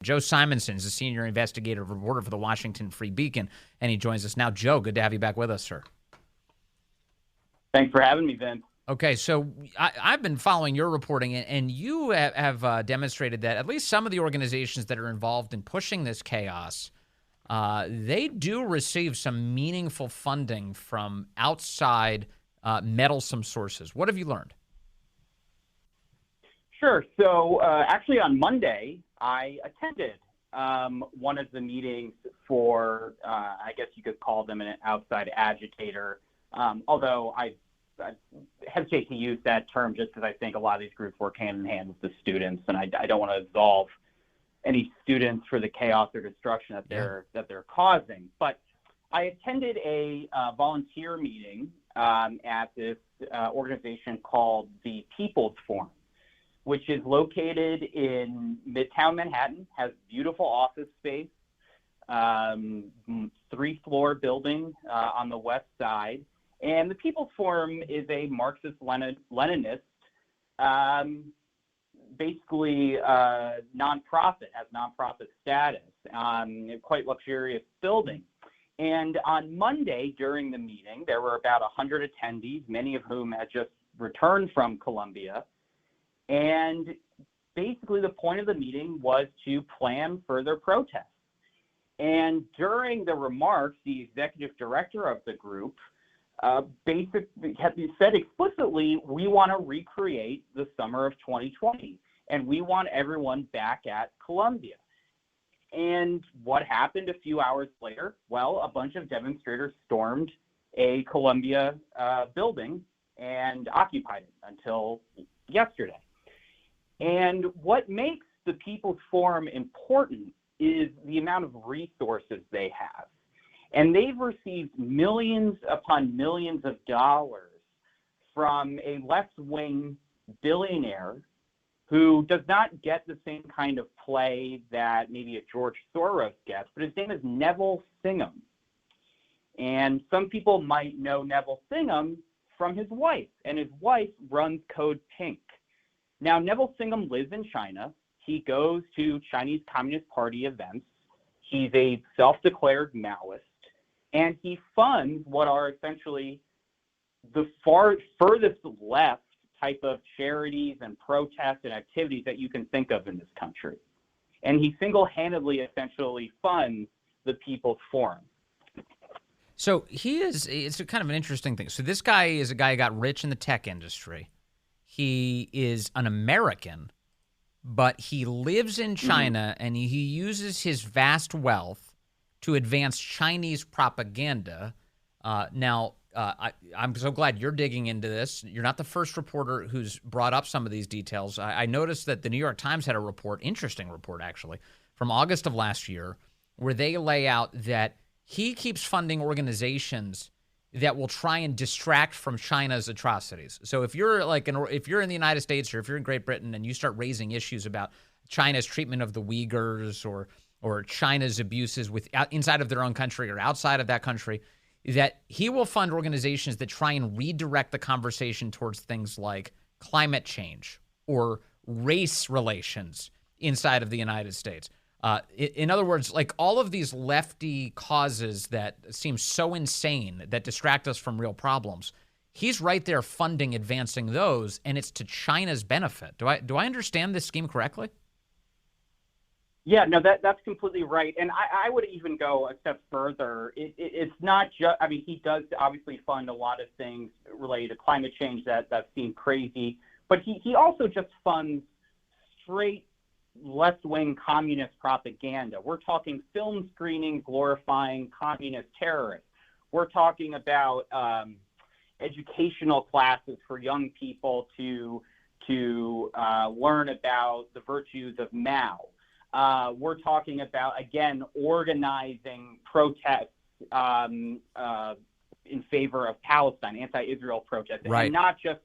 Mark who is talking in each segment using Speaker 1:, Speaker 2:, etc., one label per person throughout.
Speaker 1: Joe Simonson is a senior investigative reporter for the Washington Free Beacon, and he joins us now. Joe, good to have you back with us, sir.
Speaker 2: Thanks for having me, Vince.
Speaker 1: Okay, so I've been following your reporting, and you have demonstrated that at least some of the organizations that are involved in pushing this chaos, they do receive some meaningful funding from outside meddlesome sources. What have you learned?
Speaker 2: Sure. So actually on Monday, I attended one of the meetings for, I guess you could call them an outside agitator, although I hesitate to use that term just because I think a lot of these groups work hand in hand with the students, and I don't want to absolve any students for the chaos or destruction that they're causing. But I attended a volunteer meeting at this organization called the People's Forum, which is located in Midtown Manhattan, has beautiful office space, 3-floor building on the west side. And the People's Forum is a Marxist-Leninist, basically nonprofit, has nonprofit status, quite luxurious building. And on Monday during the meeting, there were about 100 attendees, many of whom had just returned from Colombia. And basically the point of the meeting was to plan further protests. And during the remarks, the executive director of the group basically said explicitly, we want to recreate the summer of 2020, and we want everyone back at Colombia. And what happened a few hours later? Well, a bunch of demonstrators stormed a Colombia building and occupied it until yesterday. And what makes the People's Forum important is the amount of resources they have. And they've received millions upon millions of dollars from a left-wing billionaire who does not get the same kind of play that maybe a George Soros gets, but his name is Neville Singham. And some people might know Neville Singham from his wife, and his wife runs Code Pink. Now, Neville Singham lives in China. He goes to Chinese Communist Party events. He's a self-declared Maoist. And he funds what are essentially the furthest left type of charities and protests and activities that you can think of in this country. And he single-handedly essentially funds the People's Forum.
Speaker 1: So it's a kind of an interesting thing. So this guy is a guy who got rich in the tech industry. He is an American, but he lives in China, and he uses his vast wealth to advance Chinese propaganda. I'm so glad you're digging into this. You're not the first reporter who's brought up some of these details. I noticed that the New York Times had a report, interesting report actually, from August of last year, where they lay out that he keeps funding organizations that will try and distract from China's atrocities. So if you're if you're in the United States or if you're in Great Britain and you start raising issues about China's treatment of the Uyghurs or China's abuses inside of their own country or outside of that country, that he will fund organizations that try and redirect the conversation towards things like climate change or race relations inside of the United States. In other words, like all of these lefty causes that seem so insane that distract us from real problems, he's right there funding advancing those, and it's to China's benefit. Do I understand this scheme correctly?
Speaker 2: Yeah, no, that's completely right. And I would even go a step further. It's not just, I mean, he does obviously fund a lot of things related to climate change that seem crazy, but he also just funds straight left-wing communist propaganda. We're talking film screenings glorifying communist terrorists. We're talking about educational classes for young people to learn about the virtues of Mao. We're talking about, again, organizing protests in favor of Palestine, anti-Israel protests,
Speaker 1: right.
Speaker 2: And not just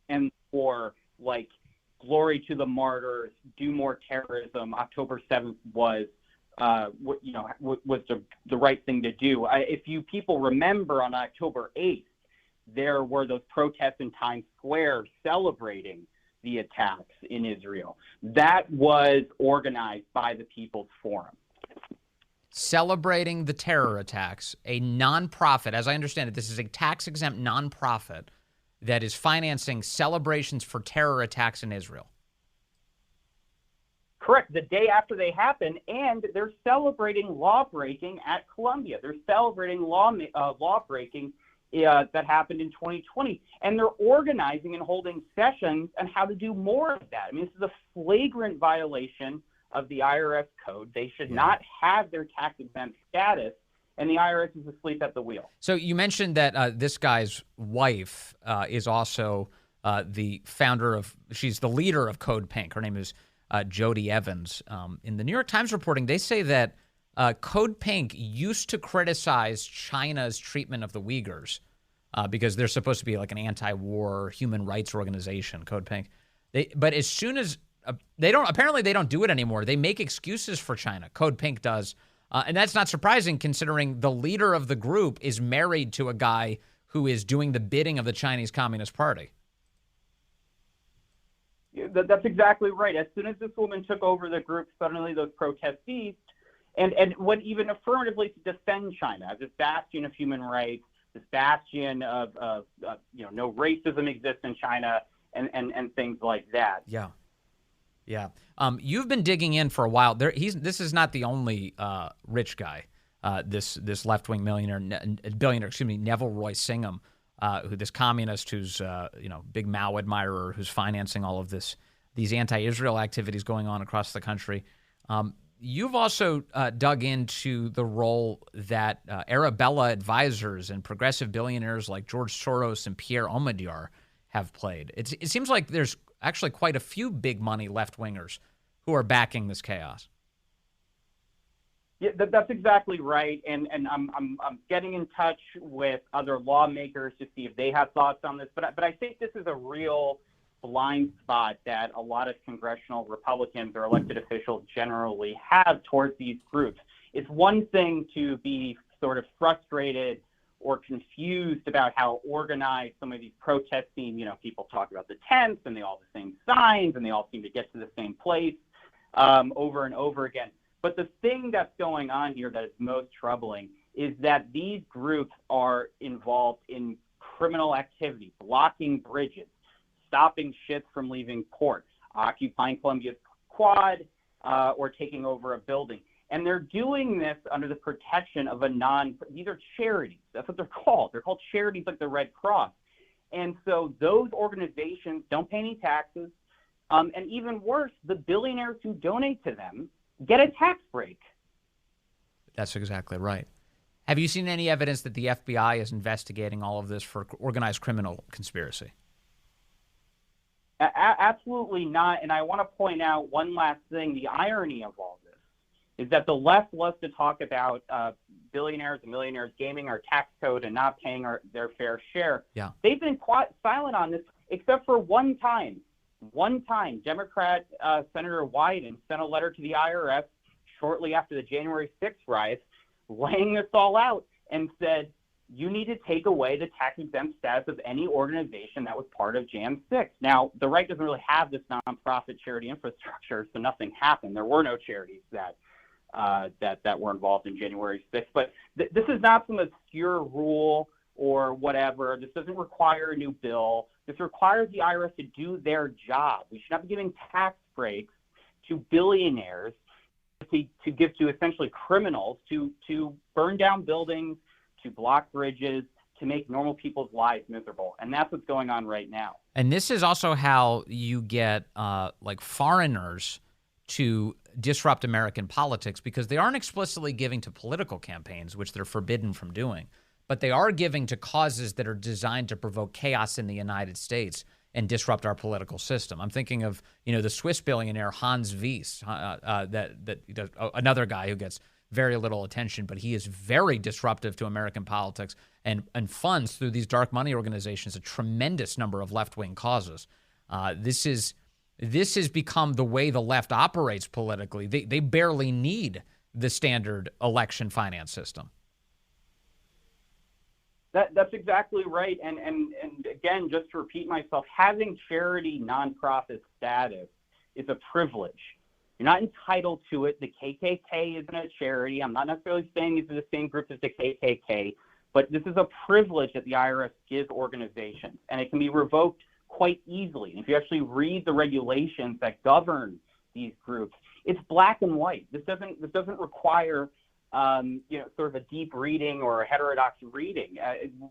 Speaker 2: end the war, glory to the martyrs, do more terrorism. October 7th was the right thing to do. If you people remember, on October 8th, there were those protests in Times Square celebrating the attacks in Israel. That was organized by the People's Forum.
Speaker 1: Celebrating the terror attacks, a nonprofit, as I understand it, this is a tax-exempt nonprofit that is financing celebrations for terror attacks in Israel.
Speaker 2: Correct. The day after they happen, and they're celebrating law-breaking at Columbia. They're celebrating law-breaking that happened in 2020, and they're organizing and holding sessions on how to do more of that. I mean, this is a flagrant violation of the IRS code. They should not have their tax-exempt status, and the IRS is asleep at the wheel.
Speaker 1: So you mentioned that this guy's wife is also the founder of, she's the leader of Code Pink. Her name is Jody Evans. In the New York Times reporting, they say that Code Pink used to criticize China's treatment of the Uyghurs because they're supposed to be like an anti-war human rights organization, Code Pink. But as soon as they don't do it anymore. They make excuses for China. Code Pink does. And that's not surprising considering the leader of the group is married to a guy who is doing the bidding of the Chinese Communist Party.
Speaker 2: That's exactly right. As soon as this woman took over the group, suddenly those protests ceased and went even affirmatively to defend China as this bastion of human rights, this bastion of no racism exists in China and things like that.
Speaker 1: Yeah. Yeah. You've been digging in for a while. This is not the only rich guy, this left-wing billionaire, Neville Roy Singham, this communist who's big Mao admirer who's financing all of these anti-Israel activities going on across the country. You've also dug into the role that Arabella advisors and progressive billionaires like George Soros and Pierre Omidyar have played. It seems like there's actually quite a few big money left-wingers who are backing this chaos.
Speaker 2: Yeah, that's exactly right. And I'm getting in touch with other lawmakers to see if they have thoughts on this. But I think this is a real blind spot that a lot of congressional Republicans or elected officials generally have towards these groups. It's one thing to be sort of frustrated or confused about how organized some of these protests seem. People talk about the tents and they all have the same signs and they all seem to get to the same place over and over again. But the thing that's going on here that is most troubling is that these groups are involved in criminal activity, blocking bridges, stopping ships from leaving port, occupying Columbia's quad, or taking over a building. And they're doing this under the protection of these are charities. That's what they're called. They're called charities like the Red Cross. And so those organizations don't pay any taxes. And even worse, the billionaires who donate to them get a tax break.
Speaker 1: That's exactly right. Have you seen any evidence that the FBI is investigating all of this for organized criminal conspiracy?
Speaker 2: Absolutely not. And I want to point out one last thing. The irony of all this is that the left loves to talk about billionaires and millionaires gaming our tax code and not paying their fair share.
Speaker 1: Yeah.
Speaker 2: They've been quite silent on this, except for one time. One time, Democrat Senator Wyden sent a letter to the IRS shortly after the January 6th riots, laying this all out and said, you need to take away the tax-exempt status of any organization that was part of Jan 6. Now, the right doesn't really have this nonprofit charity infrastructure, so nothing happened. There were no charities that were involved in January 6th. But this is not some obscure rule or whatever. This doesn't require a new bill. This requires the IRS to do their job. We should not be giving tax breaks to billionaires to give to essentially criminals to burn down buildings, to block bridges, to make normal people's lives miserable. And that's what's going on right now.
Speaker 1: And this is also how you get foreigners to disrupt American politics, because they aren't explicitly giving to political campaigns, which they're forbidden from doing, but they are giving to causes that are designed to provoke chaos in the United States and disrupt our political system. I'm thinking of, the Swiss billionaire Hans Wies, another guy who gets very little attention, but he is very disruptive to American politics and funds through these dark money organizations a tremendous number of left-wing causes. This has become the way the left operates politically. They barely need the standard election finance system.
Speaker 2: That's exactly right. And again, just to repeat myself, having charity nonprofit status is a privilege. You're not entitled to it. The KKK isn't a charity. I'm not necessarily saying these are the same group as the KKK, but this is a privilege that the IRS gives organizations, and it can be revoked quite easily. And if you actually read the regulations that govern these groups, it's black and white. This doesn't require sort of a deep reading or a heterodox reading.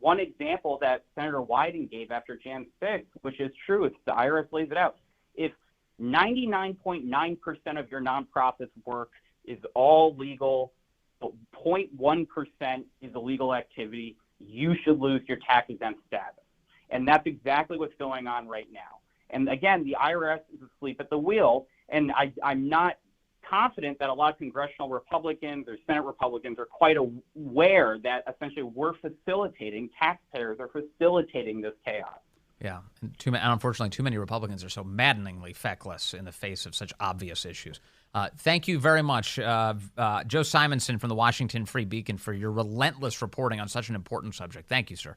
Speaker 2: One example that Senator Wyden gave after Jan 6, which is true, the IRS lays it out. If 99.9% of your nonprofit's work is all legal, but 0.1% is illegal activity, you should lose your tax-exempt status. And that's exactly what's going on right now. And again, the IRS is asleep at the wheel, and I'm not confident that a lot of congressional Republicans or Senate Republicans are quite aware that essentially we're facilitating, taxpayers are facilitating this chaos.
Speaker 1: Yeah, and unfortunately, too many Republicans are so maddeningly feckless in the face of such obvious issues. Thank you very much, Joe Simonson from the Washington Free Beacon, for your relentless reporting on such an important subject. Thank you, sir.